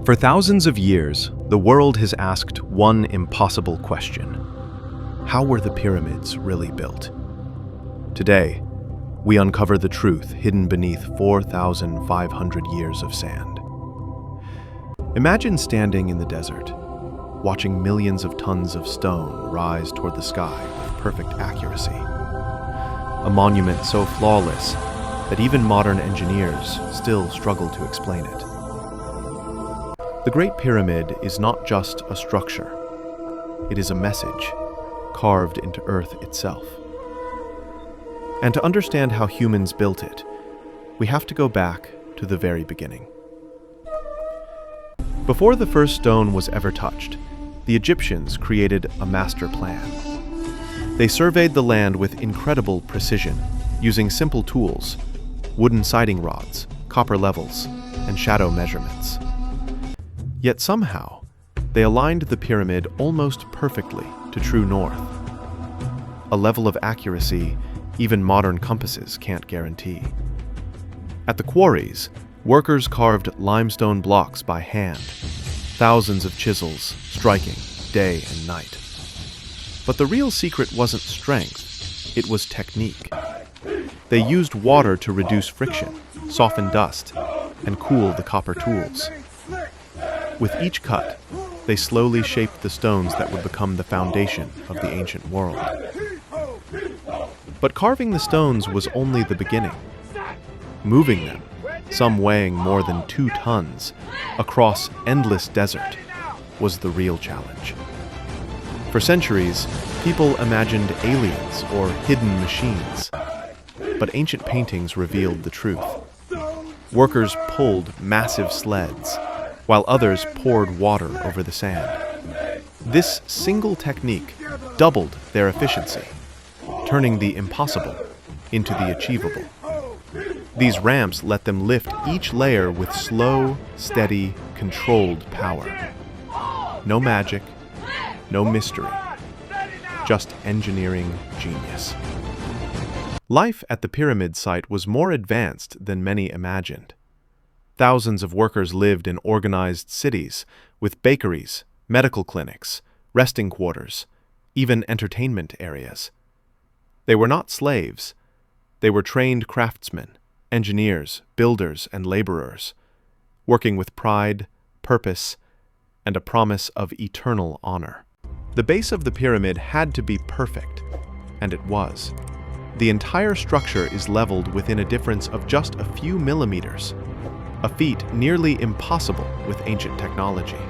For thousands of years, the world has asked one impossible question. How were the pyramids really built? Today, we uncover the truth hidden beneath 4,500 years of sand. Imagine standing in the desert, watching millions of tons of stone rise toward the sky with perfect accuracy. A monument so flawless that even modern engineers still struggle to explain it. The Great Pyramid is not just a structure. It is a message carved into earth itself. And to understand how humans built it, we have to go back to the very beginning. Before the first stone was ever touched, the Egyptians created a master plan. They surveyed the land with incredible precision, using simple tools, wooden siding rods, copper levels, and shadow measurements. Yet somehow, they aligned the pyramid almost perfectly to true north, a level of accuracy even modern compasses can't guarantee. At the quarries, workers carved limestone blocks by hand, thousands of chisels striking day and night. But the real secret wasn't strength, it was technique. They used water to reduce friction, soften dust, and cool the copper tools. With each cut, they slowly shaped the stones that would become the foundation of the ancient world. But carving the stones was only the beginning. Moving them, some weighing more than 2 tons, across endless desert was the real challenge. For centuries, people imagined aliens or hidden machines, but ancient paintings revealed the truth. Workers pulled massive sleds, while others poured water over the sand. This single technique doubled their efficiency, turning the impossible into the achievable. These ramps let them lift each layer with slow, steady, controlled power. No magic, no mystery, just engineering genius. Life at the pyramid site was more advanced than many imagined. Thousands of workers lived in organized cities with bakeries, medical clinics, resting quarters, even entertainment areas. They were not slaves. They were trained craftsmen, engineers, builders, and laborers, working with pride, purpose, and a promise of eternal honor. The base of the pyramid had to be perfect, and it was. The entire structure is leveled within a difference of just a few millimeters, a feat nearly impossible with ancient technology.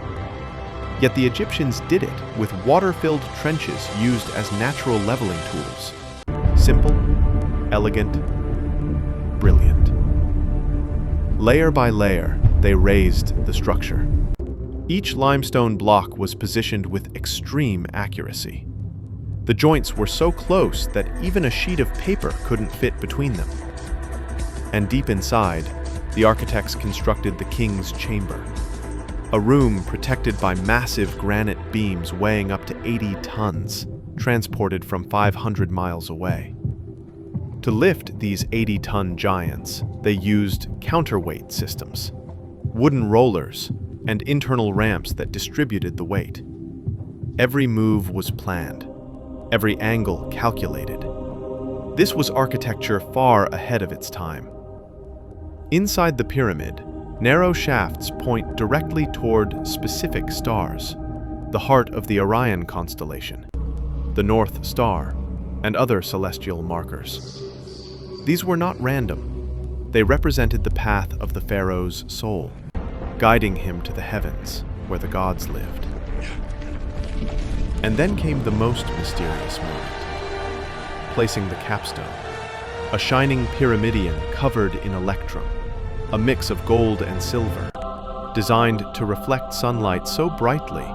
Yet the Egyptians did it with water-filled trenches used as natural leveling tools. Simple, elegant, brilliant. Layer by layer, they raised the structure. Each limestone block was positioned with extreme accuracy. The joints were so close that even a sheet of paper couldn't fit between them. And deep inside, the architects constructed the king's chamber, a room protected by massive granite beams weighing up to 80 tons, transported from 500 miles away. To lift these 80-ton giants, they used counterweight systems, wooden rollers, and internal ramps that distributed the weight. Every move was planned, every angle calculated. This was architecture far ahead of its time. Inside the pyramid, narrow shafts point directly toward specific stars, the heart of the Orion constellation, the North Star, and other celestial markers. These were not random. They represented the path of the pharaoh's soul, guiding him to the heavens, where the gods lived. And then came the most mysterious moment, placing the capstone, a shining pyramidion covered in electrum, a mix of gold and silver, designed to reflect sunlight so brightly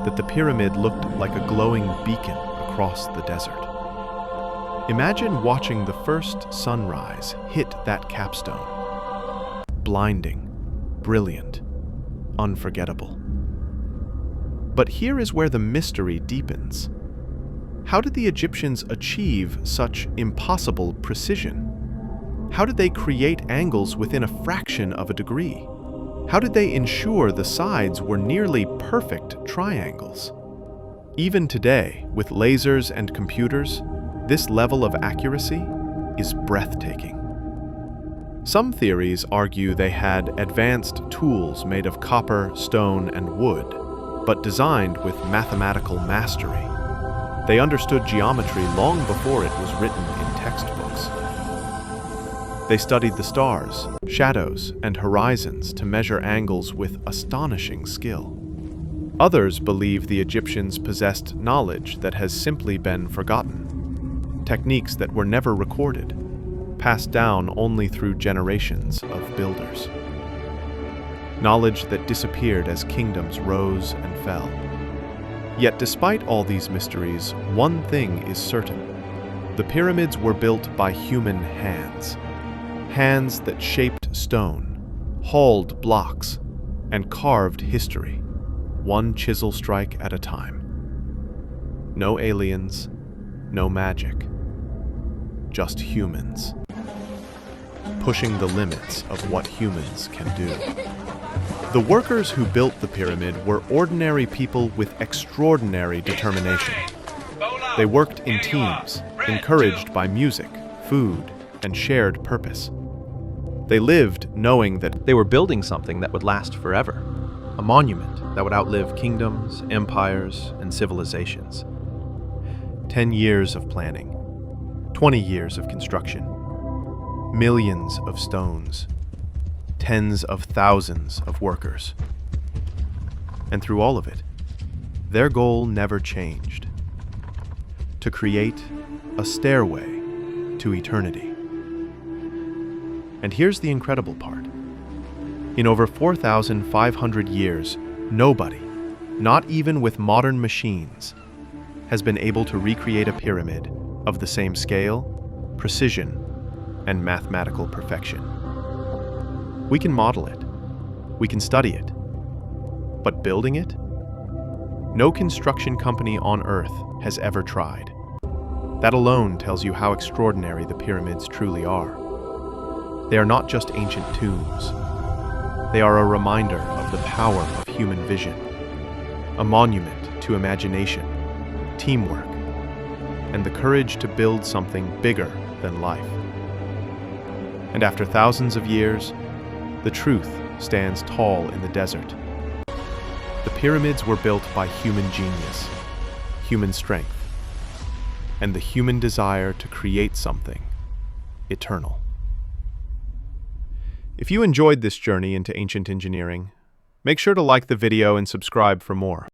that the pyramid looked like a glowing beacon across the desert. Imagine watching the first sunrise hit that capstone. Blinding, brilliant, unforgettable. But here is where the mystery deepens. How did the Egyptians achieve such impossible precision? How did they create angles within a fraction of a degree? How did they ensure the sides were nearly perfect triangles? Even today, with lasers and computers, this level of accuracy is breathtaking. Some theories argue they had advanced tools made of copper, stone, and wood, but designed with mathematical mastery. They understood geometry long before it was written in textbooks. They studied the stars, shadows, and horizons to measure angles with astonishing skill. Others believe the Egyptians possessed knowledge that has simply been forgotten, techniques that were never recorded, passed down only through generations of builders. Knowledge that disappeared as kingdoms rose and fell. Yet despite all these mysteries, one thing is certain. The pyramids were built by human hands. Hands that shaped stone, hauled blocks, and carved history, one chisel strike at a time. No aliens, no magic, just humans, pushing the limits of what humans can do. The workers who built the pyramid were ordinary people with extraordinary determination. They worked in teams, encouraged by music, food, and shared purpose. They lived knowing that They were building something that would last forever, a monument that would outlive kingdoms, empires, and civilizations. 10 years of planning, 20 years of construction, millions of stones, tens of thousands of workers. And through all of it, their goal never changed: to create a stairway to eternity. And here's the incredible part. In over 4,500 years, nobody, not even with modern machines, has been able to recreate a pyramid of the same scale, precision, and mathematical perfection. We can model it, we can study it, but building it? No construction company on Earth has ever tried. That alone tells you how extraordinary the pyramids truly are. They are not just ancient tombs. They are a reminder of the power of human vision, a monument to imagination, teamwork, and the courage to build something bigger than life. And after thousands of years, the truth stands tall in the desert. The pyramids were built by human genius, human strength, and the human desire to create something eternal. If you enjoyed this journey into ancient engineering, make sure to like the video and subscribe for more.